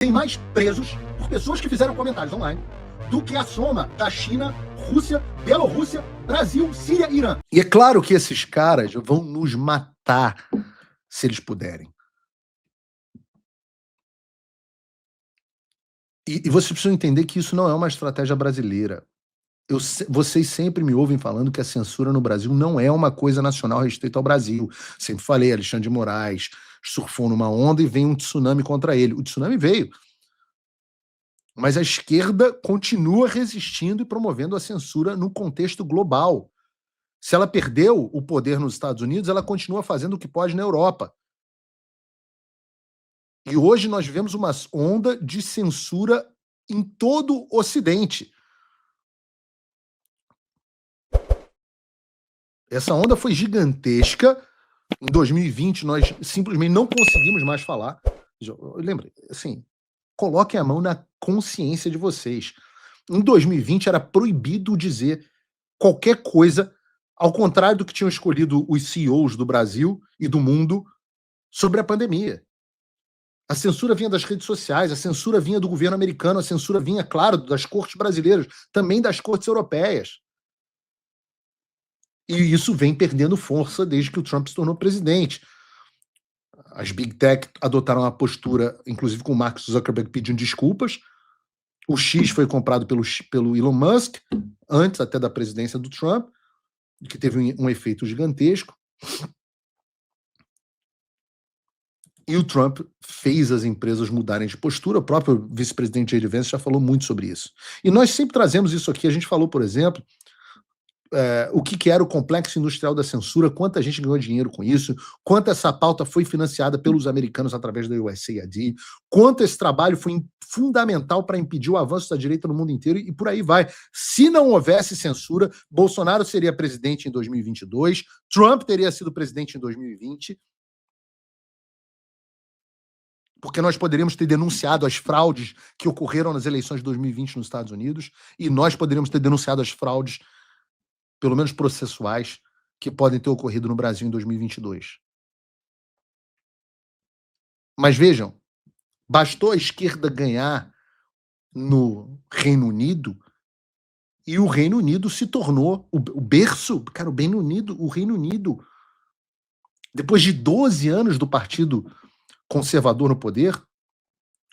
tem mais presos por pessoas que fizeram comentários online do que a soma da China, Rússia, Bielorrússia, Brasil, Síria e Irã. E é claro que esses caras vão nos matar se eles puderem. E vocês precisam entender que isso não é uma estratégia brasileira. Vocês sempre me ouvem falando que a censura no Brasil não é uma coisa nacional restrita ao Brasil. Sempre falei, Alexandre de Moraes surfou numa onda e vem um tsunami contra ele. O tsunami veio. Mas a esquerda continua resistindo e promovendo a censura no contexto global. Se ela perdeu o poder nos Estados Unidos, ela continua fazendo o que pode na Europa. E hoje nós vivemos uma onda de censura em todo o Ocidente. Essa onda foi gigantesca. Em 2020, nós simplesmente não conseguimos mais falar. Lembra, assim, coloquem a mão na consciência de vocês. Em 2020 era proibido dizer qualquer coisa, ao contrário do que tinham escolhido os CEOs do Brasil e do mundo sobre a pandemia. A censura vinha das redes sociais, a censura vinha do governo americano, a censura vinha, claro, das cortes brasileiras, também das cortes europeias. E isso vem perdendo força desde que o Trump se tornou presidente. As Big Tech adotaram uma postura, inclusive com o Mark Zuckerberg pedindo desculpas. O X foi comprado pelo Elon Musk, antes até da presidência do Trump, que teve um efeito gigantesco. E o Trump fez as empresas mudarem de postura. O próprio vice-presidente J.D. Vance já falou muito sobre isso. E nós sempre trazemos isso aqui. A gente falou, por exemplo, o que era o complexo industrial da censura, quanta gente ganhou dinheiro com isso, quanto essa pauta foi financiada pelos americanos através da USAID, quanto esse trabalho foi fundamental para impedir o avanço da direita no mundo inteiro e por aí vai. Se não houvesse censura, Bolsonaro seria presidente em 2022, Trump teria sido presidente em 2020, porque nós poderíamos ter denunciado as fraudes que ocorreram nas eleições de 2020 nos Estados Unidos e nós poderíamos ter denunciado as fraudes, pelo menos processuais, que podem ter ocorrido no Brasil em 2022. Mas vejam, bastou a esquerda ganhar no Reino Unido e o Reino Unido se tornou o berço, cara, o Reino Unido, depois de 12 anos do Partido Conservador no poder,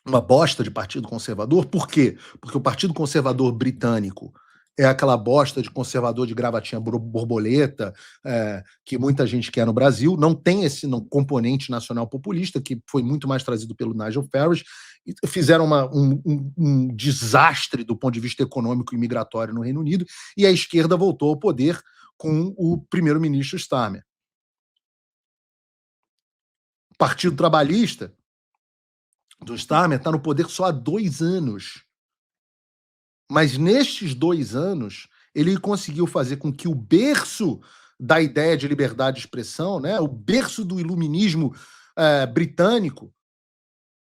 uma bosta de Partido Conservador. Por quê? Porque o Partido Conservador britânico é aquela bosta de conservador de gravatinha borboleta, que muita gente quer no Brasil, não tem esse componente nacional populista, que foi muito mais trazido pelo Nigel Farage, e fizeram um desastre do ponto de vista econômico e migratório no Reino Unido, e a esquerda voltou ao poder com o primeiro-ministro Starmer. O Partido Trabalhista do Starmer está no poder só há 2 anos. Mas nestes 2 anos, ele conseguiu fazer com que o berço da ideia de liberdade de expressão, né, o berço do iluminismo britânico,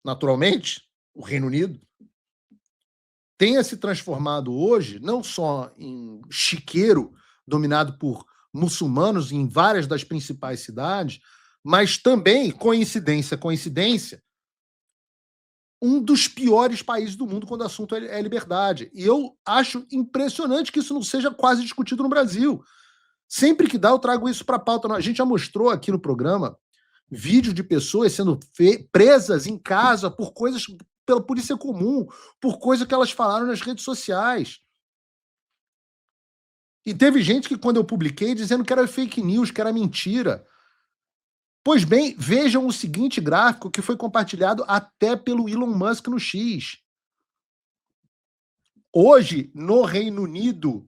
naturalmente, o Reino Unido, tenha se transformado hoje não só em chiqueiro dominado por muçulmanos em várias das principais cidades, mas também, coincidência, um dos piores países do mundo quando o assunto é liberdade. E eu acho impressionante que isso não seja quase discutido no Brasil. Sempre que dá, eu trago isso para a pauta. A gente já mostrou aqui no programa vídeo de pessoas sendo presas em casa por coisas, pela polícia comum, por coisas que elas falaram nas redes sociais. E teve gente que, quando eu publiquei, dizendo que era fake news, que era mentira. Pois bem, vejam o seguinte gráfico que foi compartilhado até pelo Elon Musk no X. Hoje, no Reino Unido,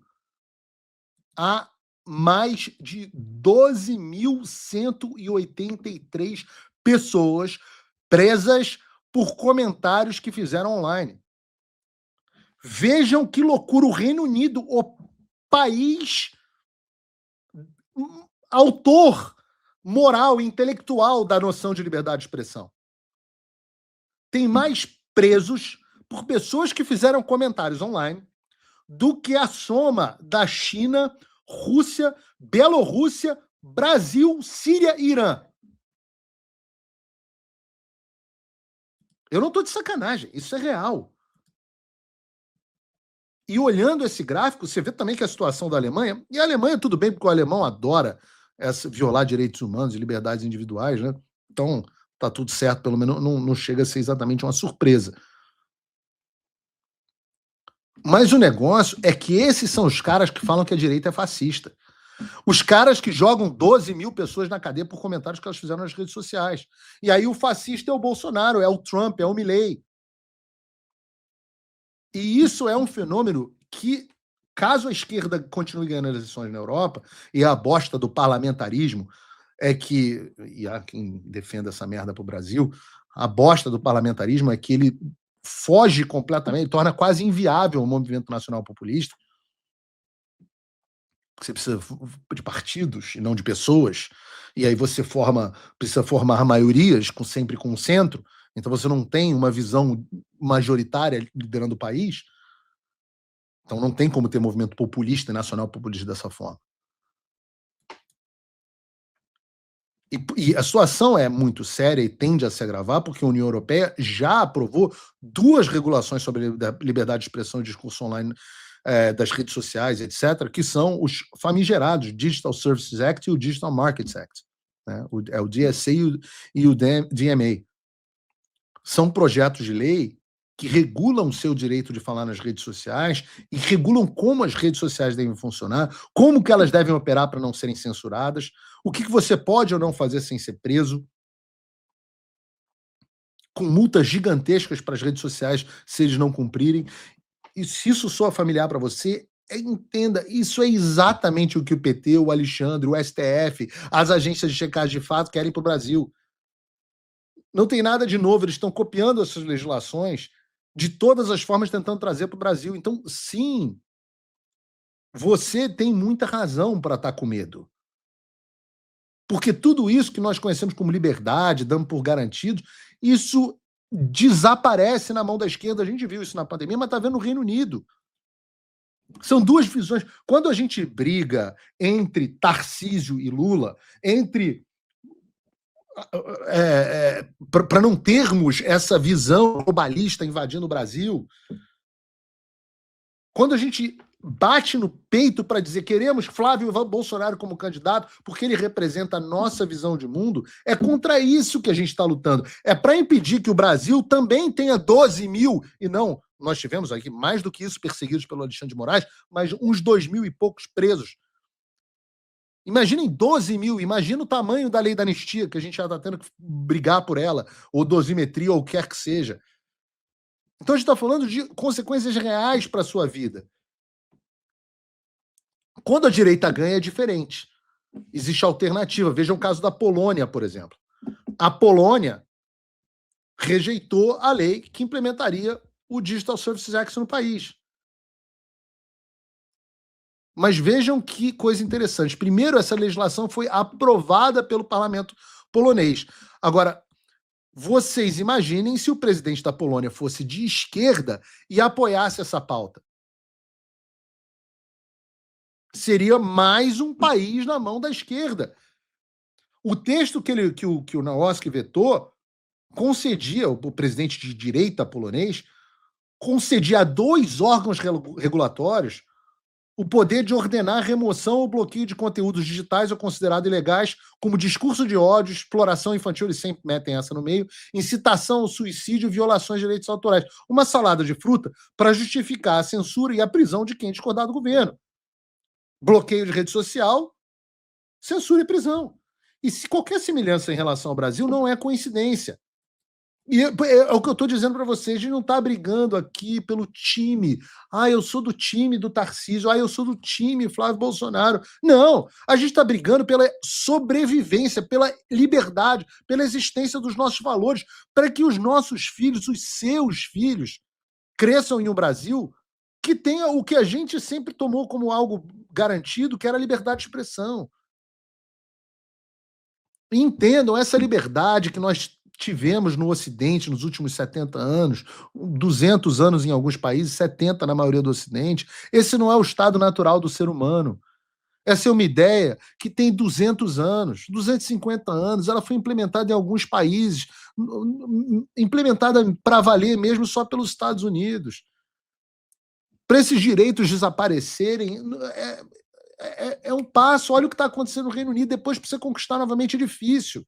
há mais de 12.183 pessoas presas por comentários que fizeram online. Vejam que loucura, o Reino Unido, o país autor moral e intelectual da noção de liberdade de expressão, tem mais presos por pessoas que fizeram comentários online do que a soma da China, Rússia, Bielorrússia, Brasil, Síria e Irã. Eu não estou de sacanagem, isso é real. E olhando esse gráfico, você vê também que a situação da Alemanha, e a Alemanha tudo bem, porque o alemão adora violar direitos humanos e liberdades individuais, né? Então tá tudo certo, pelo menos não chega a ser exatamente uma surpresa. Mas o negócio é que esses são os caras que falam que a direita é fascista. Os caras que jogam 12 mil pessoas na cadeia por comentários que elas fizeram nas redes sociais. E aí o fascista é o Bolsonaro, é o Trump, é o Milley. E isso é um fenômeno que, caso a esquerda continue ganhando as eleições na Europa, e a bosta do parlamentarismo é que, e há quem defenda essa merda pro Brasil, a bosta do parlamentarismo é que ele foge completamente, ele torna quase inviável o movimento nacional populista. Você precisa de partidos e não de pessoas, e aí você precisa formar maiorias, sempre com o centro, então você não tem uma visão majoritária liderando o país, então não tem como ter movimento populista, nacional populista dessa forma. E a situação é muito séria e tende a se agravar porque a União Europeia já aprovou 2 regulações sobre liberdade de expressão e discurso online das redes sociais, etc., que são os famigerados Digital Services Act e o Digital Markets Act. Né? É o DSA e o DMA. São projetos de lei que regulam o seu direito de falar nas redes sociais e regulam como as redes sociais devem funcionar, como que elas devem operar para não serem censuradas, o que você pode ou não fazer sem ser preso, com multas gigantescas para as redes sociais se eles não cumprirem. E se isso soa familiar para você, entenda, isso é exatamente o que o PT, o Alexandre, o STF, as agências de checagem de fato querem para o Brasil. Não tem nada de novo, eles estão copiando essas legislações de todas as formas, tentando trazer para o Brasil. Então, sim, você tem muita razão para estar com medo. Porque tudo isso que nós conhecemos como liberdade, dando por garantido, isso desaparece na mão da esquerda. A gente viu isso na pandemia, mas está vendo no Reino Unido. São 2 visões. Quando a gente briga entre Tarcísio e Lula, entre para não termos essa visão globalista invadindo o Brasil, quando a gente bate no peito para dizer queremos Flávio Bolsonaro como candidato porque ele representa a nossa visão de mundo, é contra isso que a gente está lutando. É para impedir que o Brasil também tenha 12 mil, e não, nós tivemos aqui mais do que isso perseguidos pelo Alexandre de Moraes, mas uns 2 mil e poucos presos. Imaginem 12 mil, imagina o tamanho da lei da anistia, que a gente já está tendo que brigar por ela, ou dosimetria, ou o que quer que seja. Então a gente está falando de consequências reais para a sua vida. Quando a direita ganha, é diferente. Existe alternativa. Veja o caso da Polônia, por exemplo. A Polônia rejeitou a lei que implementaria o Digital Services Act no país. Mas vejam que coisa interessante. Primeiro, essa legislação foi aprovada pelo parlamento polonês. Agora, vocês imaginem se o presidente da Polônia fosse de esquerda e apoiasse essa pauta. Seria mais um país na mão da esquerda. O texto que o Nawalski vetou concedia, o presidente de direita polonês, concedia a 2 órgãos regulatórios o poder de ordenar a remoção ou bloqueio de conteúdos digitais ou considerados ilegais, como discurso de ódio, exploração infantil, eles sempre metem essa no meio, incitação ao suicídio e violações de direitos autorais. Uma salada de fruta para justificar a censura e a prisão de quem discordar do governo. Bloqueio de rede social, censura e prisão. E se qualquer semelhança em relação ao Brasil não é coincidência. E é o que eu estou dizendo para vocês, a gente não está brigando aqui pelo time. Eu sou do time do Tarcísio, eu sou do time Flávio Bolsonaro. Não, a gente está brigando pela sobrevivência, pela liberdade, pela existência dos nossos valores, para que os nossos filhos, os seus filhos, cresçam em um Brasil que tenha o que a gente sempre tomou como algo garantido, que era a liberdade de expressão. E entendam essa liberdade que nós tivemos no Ocidente nos últimos 70 anos, 200 anos em alguns países, 70 na maioria do Ocidente. Esse não é o estado natural do ser humano. Essa é uma ideia que tem 200 anos, 250 anos, ela foi implementada em alguns países, implementada para valer mesmo só pelos Estados Unidos. Para esses direitos desaparecerem, é um passo. Olha o que está acontecendo no Reino Unido. Depois, para você conquistar novamente, é difícil.